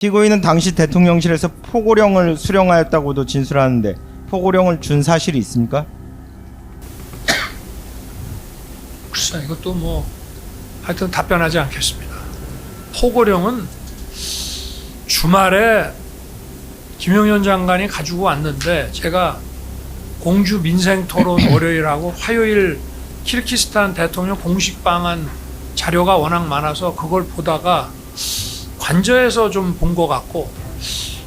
피고인은 당시 대통령실에서 포고령을 수령하였다고도 진술하는데 포고령을 준 사실이 있습니까? 글쎄 이것도 뭐 하여튼 답변하지 않겠습니다. 포고령은 주말에 김용현 장관이 가지고 왔는데 제가 공주 민생토론 월요일하고 화요일 키르기스탄 대통령 공식 방한 자료가 워낙 많아서 그걸 보다가 관저에서 좀 본 것 같고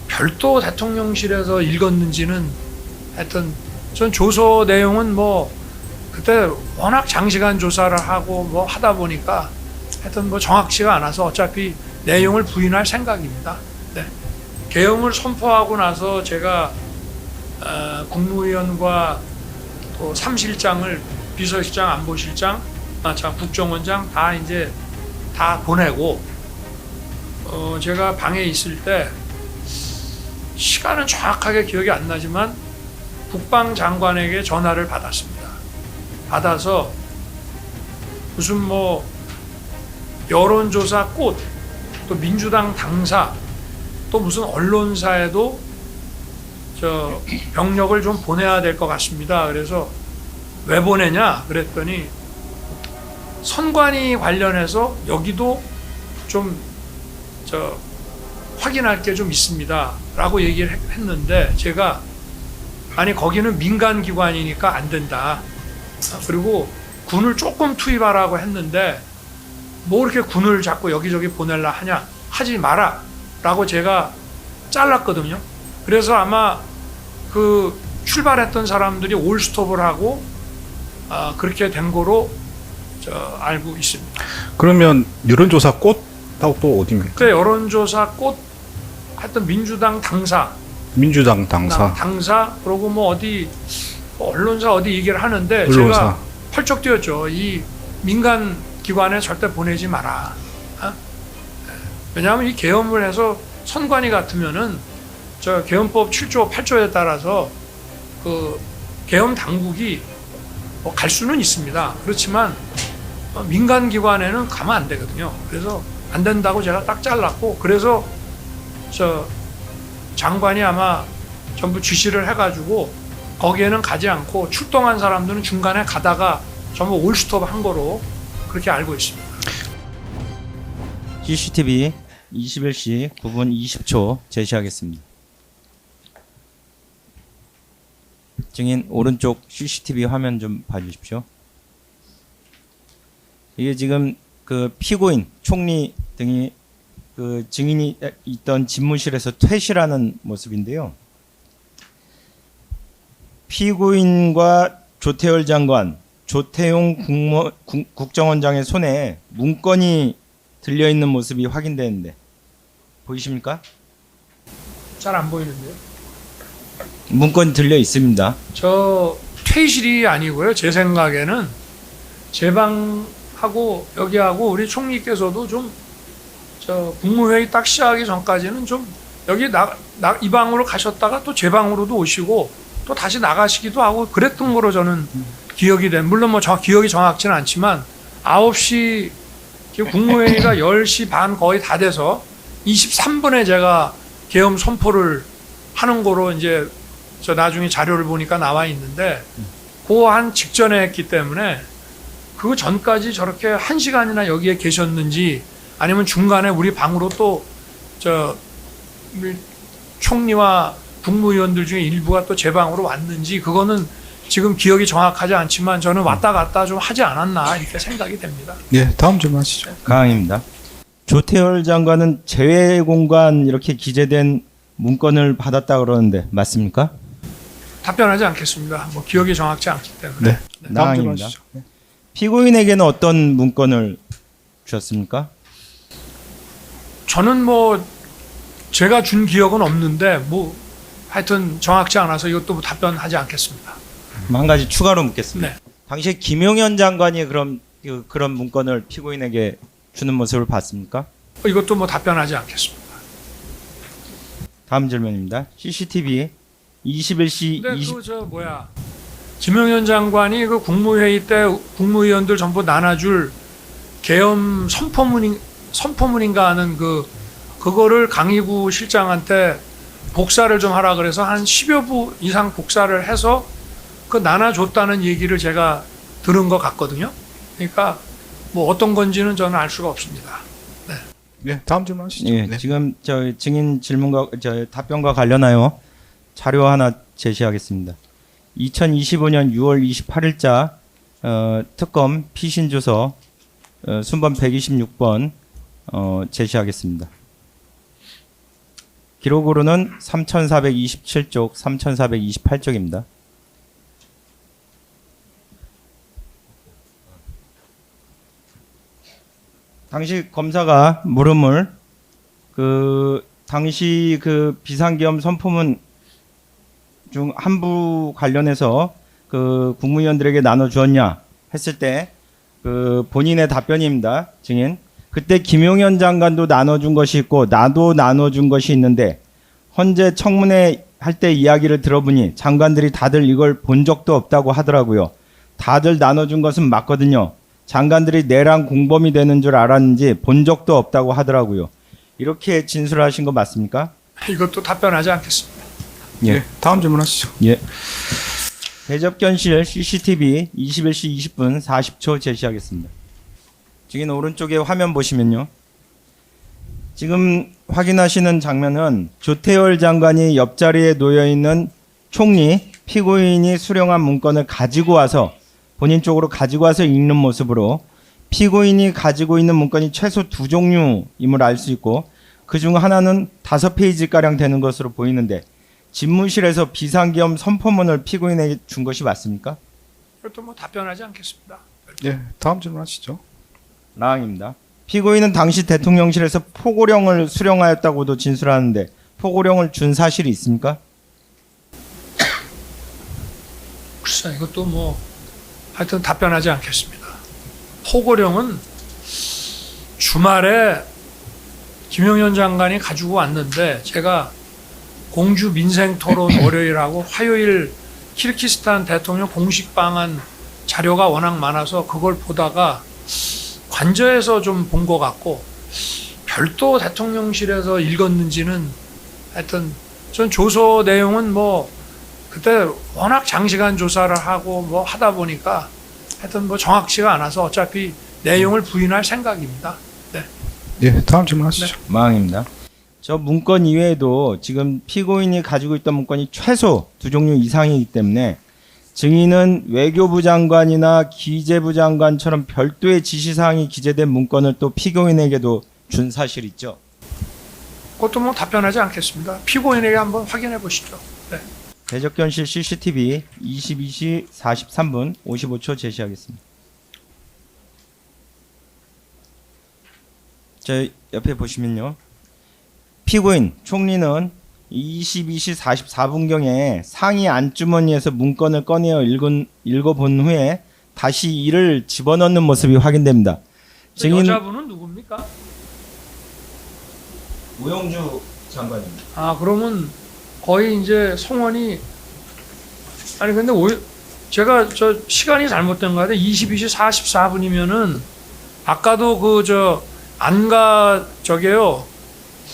별도 대통령실에서 읽었는지는 하여튼 전 조서 내용은 뭐 그때 워낙 장시간 조사를 하고 뭐 하다 보니까 하여튼 뭐 정확치가 않아서 어차피 내용을 부인할 생각입니다. 네. 계엄을 선포하고 나서 제가 국무위원과 또 3실장을 비서실장, 안보실장, 국정원장 다 이제 다 보내고 제가 방에 있을 때 시간은 정확하게 기억이 안 나지만 국방장관에게 전화를 받았습니다. 받아서 무슨 뭐 여론조사 꽃, 또 민주당 당사, 또 무슨 언론사에도 저 병력을 좀 보내야 될 것 같습니다. 그래서 왜 보내냐 그랬더니 선관위 관련해서 여기도 좀 확인할 게 좀 있습니다 라고 얘기를 했는데 제가 아니 거기는 민간기관이니까 안 된다. 그리고 군을 조금 투입하라고 했는데 뭐 이렇게 군을 자꾸 여기저기 보내려 하냐, 하지 마라 라고 제가 잘랐거든요. 그래서 아마 그 출발했던 사람들이 올스톱을 하고 그렇게 된 거로 알고 있습니다. 그러면 여론조사 꽃하고 또 어디입니까? 그 여론조사 꽃 하여튼 민주당 당사, 민주당 당사. 그리고 뭐 어디 언론사 어디 얘기를 하는데 언론사. 제가 펄쩍 뛰었죠. 이 민간 기관에 절대 보내지 마라. 왜냐하면 이 계엄을 해서 선관위 같으면은 저 계엄법 7조 8조에 따라서 그 계엄 당국이 뭐 갈 수는 있습니다. 그렇지만 민간 기관에는 가면 안 되거든요. 그래서 안 된다고 제가 딱 잘랐고, 그래서 저 장관이 아마 전부 지시를 해가지고 거기에는 가지 않고 출동한 사람들은 중간에 가다가 전부 올스톱 한 거로 그렇게 알고 있습니다. CCTV 21시 9분 20초 제시하겠습니다. 증인 오른쪽 CCTV 화면 좀 봐주십시오. 이게 지금 그 피고인, 총리 등이 그 증인이 있던 집무실에서 퇴실하는 모습인데요. 피고인과 조태열 장관, 조태용 국정원장의 손에 문건이 들려있는 모습이 확인되는데 보이십니까? 잘 안 보이는데요. 문건이 들려 있습니다. 저 퇴실이 아니고요. 제 생각에는 제 방하고 여기하고 우리 총리께서도 좀 저 국무회의 딱 시작하기 전까지는 좀 여기 이 방으로 가셨다가 또 제 방으로도 오시고 또 다시 나가시기도 하고 그랬던 거로 저는 기억이 돼. 물론 뭐 기억이 정확치는 않지만 9시 국무회의가 10시 반 거의 다 돼서 23분에 제가 계엄 선포를 하는 거로 이제 저 나중에 자료를 보니까 나와 있는데 그 한 직전에 했기 때문에 그 전까지 저렇게 1시간이나 여기에 계셨는지 아니면 중간에 우리 방으로 또 저 총리와 국무위원들 중에 일부가 또 제 방으로 왔는지 그거는 지금 기억이 정확하지 않지만 저는 왔다 갔다 좀 하지 않았나 이렇게 생각이 됩니다. 네, 다음 질문 하시죠. 강항입니다. 조태열 장관은 재외 공간 이렇게 기재된 문건을 받았다 그러는데 맞습니까? 답변하지 않겠습니다. 뭐 기억이 정확치 않기 때문에. 네, 다음 질문 나항입니다. 하시죠. 네. 피고인에게는 어떤 문건을 주셨습니까? 저는 뭐 제가 준 기억은 없는데 뭐 하여튼 정확치 않아서 이것도 뭐 답변하지 않겠습니다. 한 가지 추가로 묻겠습니다. 네. 당시에 김용현 장관이 그런 문건을 피고인에게 주는 모습을 봤습니까? 이것도 뭐 답변하지 않겠습니다. 다음 질문입니다. CCTV 21시 근데 20... 김용현 장관이 그 국무회의 때 국무위원들 전부 나눠줄 계엄 선포문인가 하는 그 그거를 강희구 실장한테 복사를 좀 하라 그래서 한 10여 부 이상 복사를 해서 그 나눠줬다는 얘기를 제가 들은 것 같거든요. 그러니까 뭐 어떤 건지는 저는 알 수가 없습니다. 네, 다음 질문 하시죠. 예, 네. 지금 저 증인 질문과 저 답변과 관련하여 자료 하나 제시하겠습니다. 2025년 6월 28일자 특검 피신조서 순번 126번 제시하겠습니다. 기록으로는 3427쪽, 3428쪽입니다. 당시 검사가 물음을 당시 비상계엄 선포문 중 한 부 관련해서 국무위원들에게 나눠주었냐 했을 때 본인의 답변입니다. 증인. 그때 김용현 장관도 나눠준 것이 있고 나도 나눠준 것이 있는데 헌재 청문회 할 때 이야기를 들어보니 장관들이 다들 이걸 본 적도 없다고 하더라고요. 다들 나눠준 것은 맞거든요. 장관들이 내랑 공범이 되는 줄 알았는지 본 적도 없다고 하더라고요. 이렇게 진술하신 거 맞습니까? 이것도 답변하지 않겠습니다. 예. 네, 다음 질문 하시죠. 예. 대접견실 CCTV 21시 20분 40초 제시하겠습니다. 증인 오른쪽에 화면 보시면요. 지금 확인하시는 장면은 조태열 장관이 옆자리에 놓여있는 총리 피고인이 수령한 문건을 가지고 와서 본인 쪽으로 가지고 와서 읽는 모습으로 피고인이 가지고 있는 문건이 최소 2종류임을 알 수 있고 그중 하나는 5페이지가량 되는 것으로 보이는데 집무실에서 비상계엄 선포문을 피고인에게 준 것이 맞습니까? 이것도 뭐 답변하지 않겠습니다. 네, 다음 질문 하시죠. 라항입니다. 피고인은 당시 대통령실에서 포고령을 수령하였다고도 진술하는데 포고령을 준 사실이 있습니까? 글쎄 이것도 뭐 하여튼 답변하지 않겠습니다. 포고령은 주말에 김용현 장관이 가지고 왔는데 제가 공주 민생토론 월요일하고 화요일 키르기스탄 대통령 공식 방한 자료가 워낙 많아서 그걸 보다가 관저에서 좀 본 것 같고 별도 대통령실에서 읽었는지는 하여튼 전 조서 내용은 뭐 그때 워낙 장시간 조사를 하고 뭐 하다 보니까 하여튼 뭐 정확치가 않아서 어차피 내용을 부인할 생각입니다. 네. 네, 다음 질문 하시죠. 마항입니다. 저 문건 이외에도 지금 피고인이 가지고 있던 문건이 최소 2종류 이상이기 때문에 증인은 외교부 장관이나 기재부 장관처럼 별도의 지시사항이 기재된 문건을 또 피고인에게도 준 사실 있죠? 그것도 뭐 답변하지 않겠습니다. 피고인에게 한번 확인해 보시죠. 네. 대적견실 CCTV 22시 43분 55초 제시하겠습니다. 저 옆에 보시면요. 피고인 총리는 22시 44분경에 상의 안주머니에서 문건을 꺼내어 읽어본 후에 다시 이를 집어넣는 모습이 확인됩니다. 여자분은 누굽니까? 우영주 장관입니다. 아 그러면 거의 이제 성원이 아니 근데 제가 저 시간이 잘못된 거 같아요. 22시 44분이면은 아까도 안가 저게요.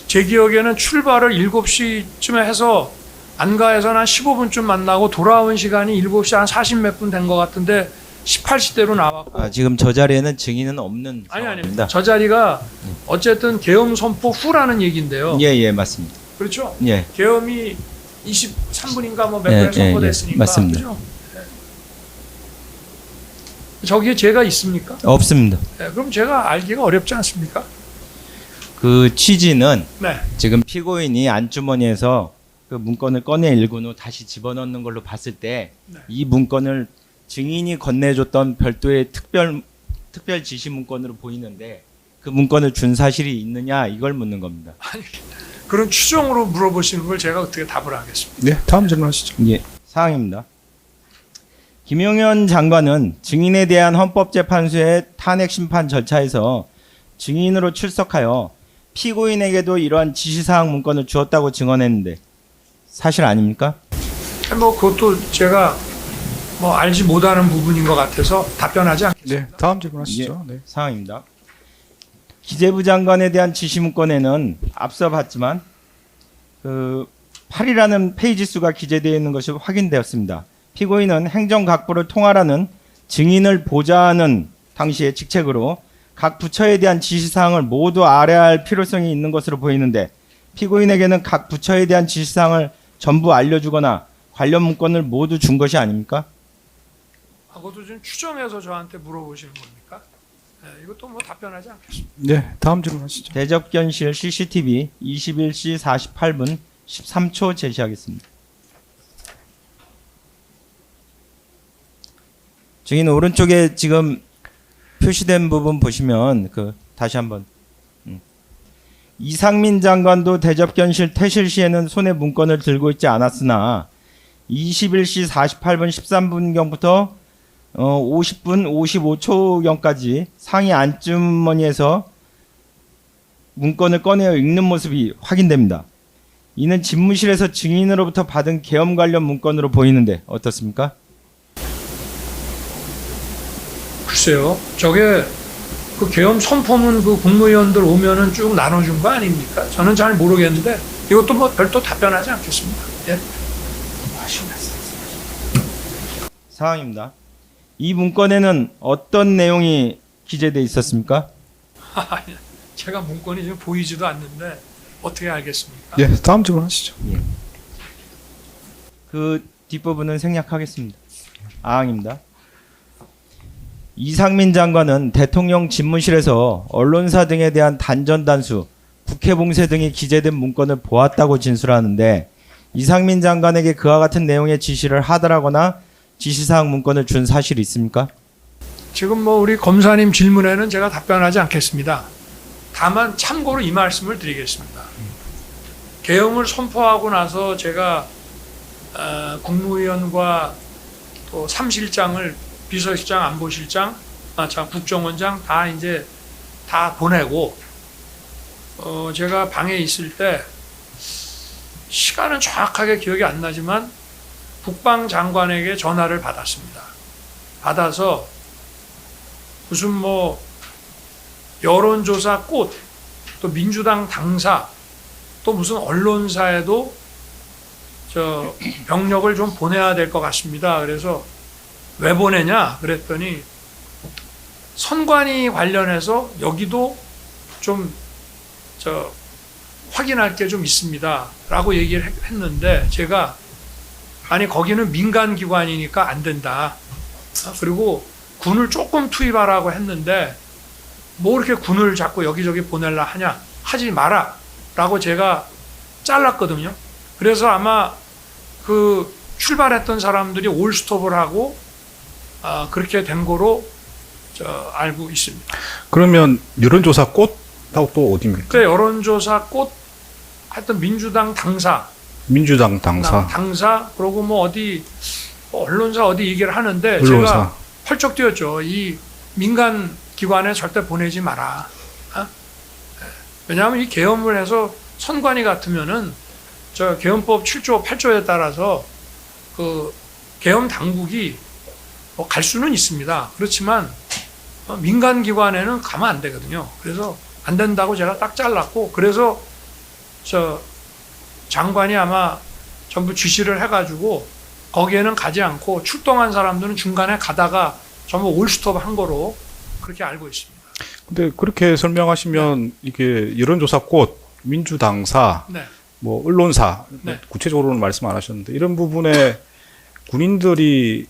제 기억에는 출발을 7시쯤에 해서 안가에서 한 15분쯤 만나고 돌아온 시간이 7시 한 40 몇 분 된 것 같은데 18시대로 나왔고 지금 저 자리에는 증인은 없는 아니 상황입니다. 저 자리가 어쨌든 계엄 선포 후라는 얘기인데요. 예, 맞습니다. 그렇죠? 예. 계엄이 23분인가 뭐 몇 예, 분에 선포됐으니까. 맞습니다. 그죠? 네. 저기에 죄가 있습니까? 없습니다. 네, 그럼 제가 알기가 어렵지 않습니까? 그 취지는 네. 지금 피고인이 안주머니에서 그 문건을 꺼내 읽은 후 다시 집어넣는 걸로 봤을 때 이 문건을 증인이 건네줬던 별도의 특별 지시 문건으로 보이는데 그 문건을 준 사실이 있느냐 이걸 묻는 겁니다. 아니, 그런 추정으로 물어보시는 걸 제가 어떻게 답을 하겠습니까? 네, 다음 질문 하시죠. 예, 사항입니다. 김용현 장관은 증인에 대한 헌법재판소의 탄핵 심판 절차에서 증인으로 출석하여 피고인에게도 이러한 지시사항 문건을 주었다고 증언했는데 사실 아닙니까? 뭐 그것도 제가 뭐 알지 못하는 부분인 것 같아서 답변하지 않겠습니다. 네, 다음 질문 하시죠. 네. 사항입니다. 기재부 장관에 대한 지시 문건에는 앞서 봤지만 그 8이라는 페이지 수가 기재되어 있는 것이 확인되었습니다. 피고인은 행정각부를 통할하는 증인을 보좌하는 당시의 직책으로 각 부처에 대한 지시사항을 모두 알아야 할 필요성이 있는 것으로 보이는데 피고인에게는 각 부처에 대한 지시사항을 전부 알려주거나 관련 문건을 모두 준 것이 아닙니까? 그것도 좀 추정해서 저한테 물어보시는 겁니까? 네, 이것도 뭐 답변하지 않겠습니다. 네, 다음 질문하시죠. 대접견실 CCTV 21시 48분 13초 제시하겠습니다. 증인 오른쪽에 지금 표시된 부분 보시면 다시 한번 이상민 장관도 대접견실 퇴실 시에는 손에 문건을 들고 있지 않았으나 21시 48분 13분경부터 50분 55초경까지 상의 안주머니에서 문건을 꺼내어 읽는 모습이 확인됩니다. 이는 집무실에서 증인으로부터 받은 계엄 관련 문건으로 보이는데 어떻습니까? 글쎄요, 저게 그 계엄 선포문 그 국무위원들 오면은 쭉 나눠준 거 아닙니까? 저는 잘 모르겠는데 이것도 뭐 별도 답변하지 않겠습니다. 예. 사항입니다. 이 문건에는 어떤 내용이 기재되어 있었습니까? 제가 문건이 지금 보이지도 않는데 어떻게 알겠습니까? 예, 다음 질문하시죠. 그 뒷부분은 생략하겠습니다. 아항입니다. 이상민 장관은 대통령 집무실에서 언론사 등에 대한 단전단수, 국회 봉쇄 등이 기재된 문건을 보았다고 진술하는데 이상민 장관에게 그와 같은 내용의 지시를 하더라거나 지시사항 문건을 준 사실이 있습니까? 지금 뭐 우리 검사님 질문에는 제가 답변하지 않겠습니다. 다만 참고로 이 말씀을 드리겠습니다. 계엄을 선포하고 나서 제가 국무위원과 또 3실장을 비서실장, 안보실장, 국정원장 다 이제 다 보내고 제가 방에 있을 때 시간은 정확하게 기억이 안 나지만 국방장관에게 전화를 받았습니다. 받아서 무슨 뭐 여론조사 꽃, 또 민주당 당사, 또 무슨 언론사에도 저 병력을 좀 보내야 될 것 같습니다. 그래서 왜 보내냐? 그랬더니 선관위 관련해서 여기도 좀 확인할 게 좀 있습니다. 라고 얘기를 했는데 제가 아니 거기는 민간기관이니까 안 된다. 그리고 군을 조금 투입하라고 했는데 뭐 이렇게 군을 자꾸 여기저기 보내려 하냐? 하지 마라. 라고 제가 잘랐거든요. 그래서 아마 그 출발했던 사람들이 올스톱을 하고 그렇게 된 거로 알고 있습니다. 그러면 여론조사 꽃하고 또 어디입니까? 그 여론조사 꽃 하여튼 민주당 당사, 민주당 당사. 그리고 뭐 어디 언론사 어디 얘기를 하는데 언론사. 제가 펄쩍 뛰었죠. 이 민간 기관에 절대 보내지 마라. 왜냐하면 이 계엄을 해서 선관위 같으면은 저 계엄법 7조 8조에 따라서 그 계엄 당국이 뭐 갈 수는 있습니다. 그렇지만 민간 기관에는 가면 안 되거든요. 그래서 안 된다고 제가 딱 잘랐고 그래서 저 장관이 아마 전부 지시를 해가지고 거기에는 가지 않고 출동한 사람들은 중간에 가다가 전부 올스톱 한 거로 그렇게 알고 있습니다. 근데 그렇게 설명하시면 이게 여론조사 꽃, 민주당사, 네. 뭐 언론사, 네. 구체적으로는 말씀 안 하셨는데 이런 부분에 군인들이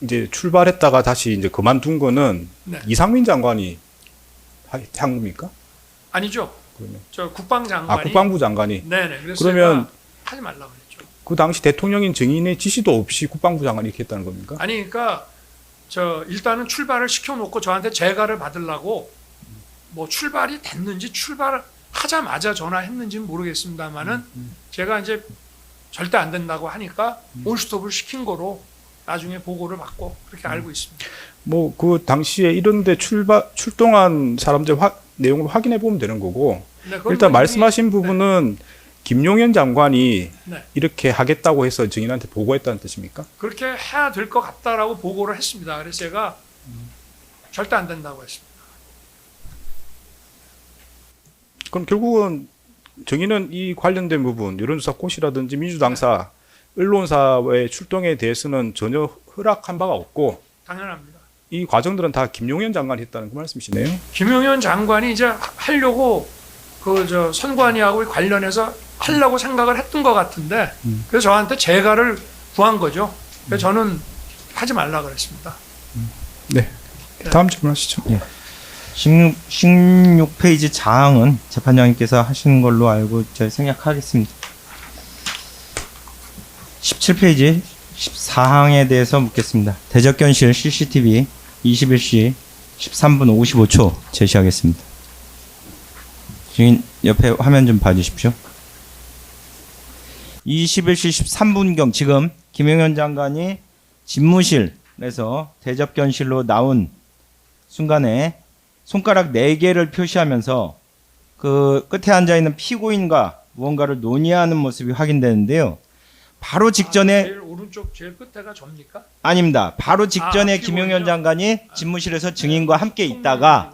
이제 출발했다가 다시 이제 그만둔 거는 네. 이상민 장관이 한 겁니까? 아니죠. 그러면. 저 국방장관이. 국방부 장관이. 네네. 그래서 그러면 제가 하지 말라고 그랬죠. 그 당시 대통령인 증인의 지시도 없이 국방부 장관이 이렇게 했다는 겁니까? 아니 그러니까 일단은 출발을 시켜놓고 저한테 재가를 받으려고 뭐 출발이 됐는지 출발하자마자 전화했는지는 모르겠습니다만은 제가 이제 절대 안 된다고 하니까 올스톱을 시킨 거로 나중에 보고를 받고 그렇게 알고 있습니다. 뭐 그 당시에 이런데 출동한 사람들 내용을 확인해 보면 되는 거고 네, 그건 일단 뭐 말씀하신 부분은 김용현 장관이 네. 이렇게 하겠다고 해서 증인한테 보고했다는 뜻입니까? 그렇게 해야 될 것 같다라고 보고를 했습니다. 그래서 제가 절대 안 된다고 했습니다. 그럼 결국은 정의는 이 관련된 부분, 여론조사 꽃이라든지 민주당사, 언론사의 출동에 대해서는 전혀 허락한 바가 없고 당연합니다. 이 과정들은 다 김용현 장관이 했다는 그 말씀이시네요. 김용현 장관이 이제 하려고 선관위하고 관련해서 하려고 생각을 했던 것 같은데 그래서 저한테 재가를 구한 거죠. 그래서 저는 하지 말라 그랬습니다. 네. 다음 질문하시죠. 16페이지 자항은 재판장님께서 하시는 걸로 알고 저희 생략하겠습니다. 17페이지 14항에 대해서 묻겠습니다. 대적견실 CCTV 21시 13분 55초 제시하겠습니다. 지금 옆에 화면 좀 봐주십시오. 21시 13분경 지금 김용현 장관이 집무실에서 대접견실로 나온 순간에 손가락 4개를 표시하면서 그 끝에 앉아있는 피고인과 무언가를 논의하는 모습이 확인되는데요. 바로 직전에 제일 오른쪽 제일 끝에가 접니까? 아닙니다. 바로 직전에 피고인이요? 김용현 장관이 집무실에서 증인과 함께 있다가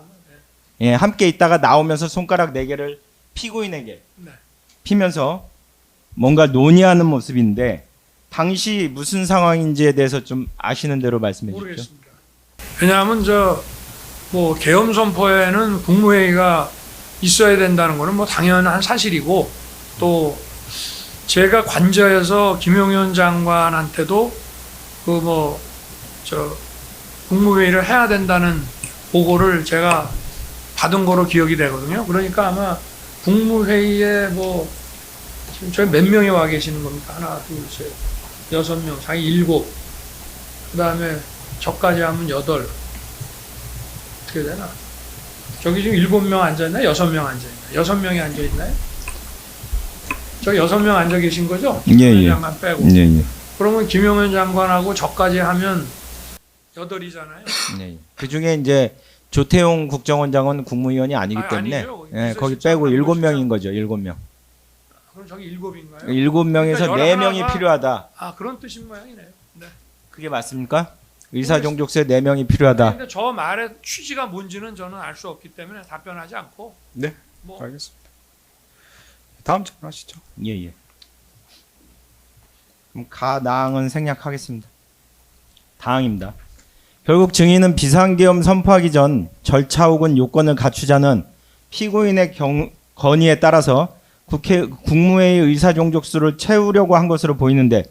함께 있다가 나오면서 손가락 4개를 피고인에게 네. 피면서 뭔가 논의하는 모습인데 당시 무슨 상황인지에 대해서 좀 아시는 대로 말씀해 주십시오. 모르겠습니다. 왜냐하면 계엄 선포에는 국무회의가 있어야 된다는 거는 당연한 사실이고 또 제가 관저에서 김용현 장관한테도 국무회의를 해야 된다는 보고를 제가 받은 거로 기억이 되거든요. 그러니까 아마 국무회의에 지금 저희 몇 명이 와 계시는 겁니까? 하나, 둘, 셋, 6명, 자기 7, 그 다음에 저까지 하면 8. 어떻게 되나? 저기 지금 7명 앉아있나요? 6명 앉아있나요? 6명이 앉아있나요? 저기 6명 앉아 계신 거죠? 예. 장관 빼고. 예. 그러면 김용현 장관하고 저까지 하면 8이잖아요. 네. 그 중에 이제 조태용 국정원장은 국무위원이 아니기 때문에 아니죠. 거기 빼고 7명인 거죠. 7명. 그럼 저기 7인가요? 7명에서 그러니까 4명이 필요하다. 그런 뜻인 모양이네요. 네. 그게 맞습니까? 의사종족수에 4명이 필요하다. 근데 저 말의 취지가 뭔지는 저는 알 수 없기 때문에 답변하지 않고. 네. 뭐 알겠습니다. 다음 질문하시죠. 예. 그럼 가당은 생략하겠습니다. 다항입니다. 결국 증인은 비상계엄 선포하기 전 절차 혹은 요건을 갖추자는 피고인의 건의에 따라서 국무회의 의사종족수를 채우려고 한 것으로 보이는데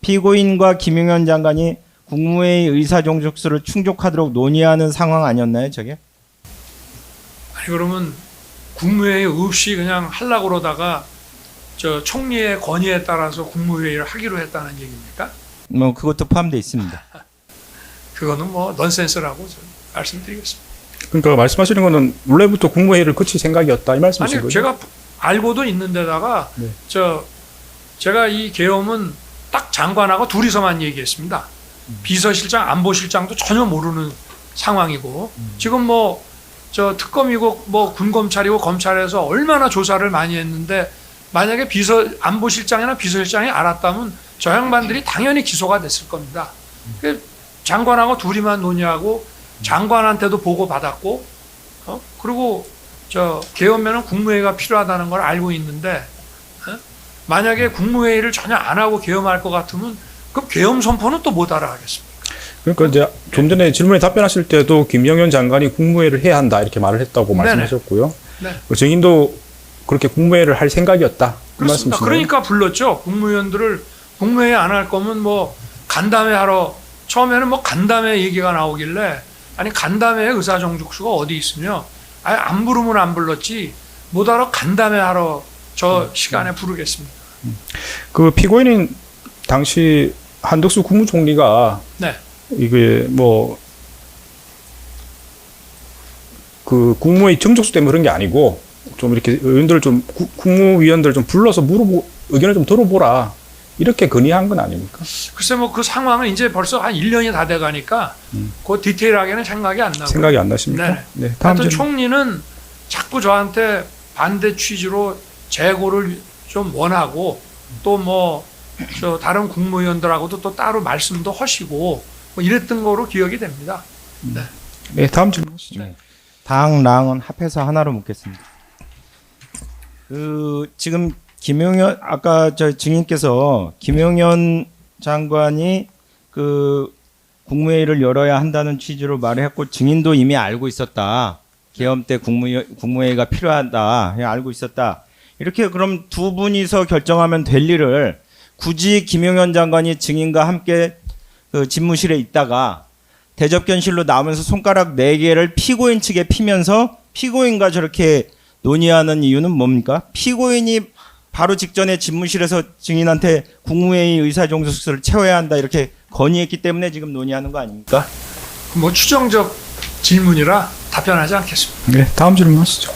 피고인과 김용현 장관이 국무회의 의사종족수를 충족하도록 논의하는 상황 아니었나요, 저게? 아니 그러면 국무회의 없이 그냥 하려고 그러다가 총리의 건의에 따라서 국무회의를 하기로 했다는 얘기입니까? 그것도 포함되어 있습니다. 그거는 넌센스라고 저는 말씀드리겠습니다. 그러니까 말씀하시는 거는 원래부터 국무회의를 거칠 생각이었다 이 말씀이신 거죠? 제가 알고도 있는데다가 네. 제가 이 계엄은 딱 장관하고 둘이서만 얘기했습니다. 비서실장, 안보실장도 전혀 모르는 상황이고 지금 특검이고 군검찰이고 검찰에서 얼마나 조사를 많이 했는데 만약에 안보실장이나 비서실장이 알았다면 저 양반들이 당연히 기소가 됐을 겁니다. 장관하고 둘이만 논의하고 장관한테도 보고 받았고 그리고 계엄에는 국무회의가 필요하다는 걸 알고 있는데 만약에 국무회의를 전혀 안 하고 계엄할 것 같으면 그럼 계엄 선포는 또 못 알아 하겠습니까? 그러니까 이제 좀 전에 질문에 답변하실 때도 김용현 장관이 국무회의를 해야 한다 이렇게 말을 했다고 네네. 말씀하셨고요. 네. 증인도 그렇게 국무회의를 할 생각이었다. 그 그렇습니다. 말씀이시네요. 그러니까 불렀죠. 국무위원들을 국무회의 안 할 거면 간담회 하러 처음에는 간담회 얘기가 나오길래 아니 간담회 의사정족수가 어디 있으며 아니 안 부르면 안 불렀지 못하러 간담회 하러 저 시간에 부르겠습니다. 그 피고인인 당시 한덕수 국무총리가 네. 이게 그 국무회의 정족수 때문에 그런 게 아니고 좀 이렇게 의원들 국무위원들 좀 불러서 의견을 좀 들어보라 이렇게 건의한 건 아닙니까? 글쎄 그 상황은 이제 벌써 한 1년이 다 돼가니까 그 디테일하게는 생각이 안 나고 생각이 안 나십니까? 네. 네. 다음 하여튼 질문. 총리는 자꾸 저한테 반대 취지로 재고를 좀 원하고 또 다른 국무위원들하고도 또 따로 말씀도 하시고 이랬던 거로 기억이 됩니다. 네, 다음 질문 하시죠. 네. 당랑은 합해서 하나로 묻겠습니다. 그 지금 김용현 아까 저 증인께서 김용현 장관이 그 국무회의를 열어야 한다는 취지로 말했고 증인도 이미 알고 있었다. 계엄 때 국무회의가 필요하다. 알고 있었다. 이렇게 그럼 두 분이서 결정하면 될 일을 굳이 김용현 장관이 증인과 함께 그 집무실에 있다가 대접견실로 나오면서 손가락 4개를 피고인 측에 피면서 피고인과 저렇게 논의하는 이유는 뭡니까? 피고인이 바로 직전에 집무실에서 증인한테 국무회의 의사정도서를 채워야 한다 이렇게 건의했기 때문에 지금 논의하는 거 아닙니까? 뭐 추정적 질문이라 답변하지 않겠습니다. 네, 다음 질문 하시죠.